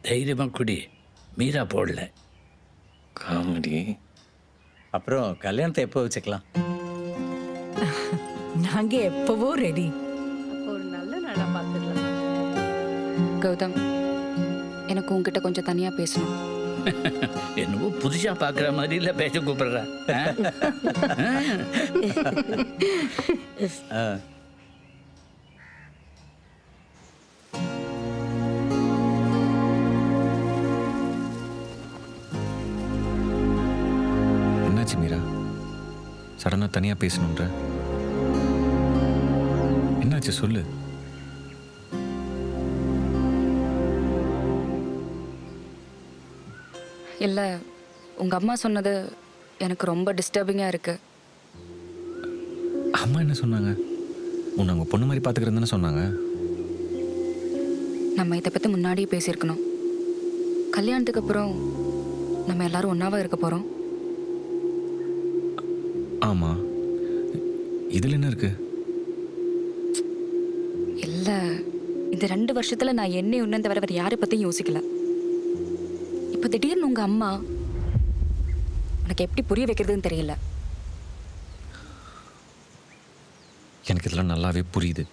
தைரியமாக குடி. மீரா போடல. காமெடி. அப்புறம் கல்யாணத்தை எப்போ வச்சுக்கலாம்? நாங்க எப்பவோ ரெடி. அப்போ ஒரு நல்ல நாளா பார்த்துடலாம். கௌதம், எனக்கு உன்கிட்ட கொஞ்சம் தனியா பேசணும். என்னவோ புதுசாக பார்க்குற மாதிரி இல்லை பேச கூப்பிடுறா. ஆ. என்னாச்சு மீரா? சடனாக தனியாக பேசணுன்ற என்னாச்சு சொல்லு. இல்ல, உங்க அம்மா சொன்னது எனக்கு ரொம்ப டிஸ்டர்பிங்கா இருக்கு. அம்மா என்ன சொன்னாங்க? உன்னை அவங்க பொண்ணு மாதிரி பார்த்துக்கிறேன்னு சொன்னாங்க. நம்ம இதை பத்தி முன்னாடியே பேசியிருக்கணும். கல்யாணத்துக்கு அப்புறம் நம்ம எல்லாரும் ஒன்னாவா இருக்க போறோம். ஆமாம், இதில் என்ன இருக்கு? இல்ல, இந்த 2 வருஷத்துல நான் என்னை உன்ன தவிர வேற யாரை பத்தியும் யோசிக்கல. இப்ப திடீர்னு உங்க அம்மா உனக்கு எப்படி புரிய வைக்கிறதுன்னு தெரியல. எனக்கு இதெல்லாம் நல்லாவே புரியுது.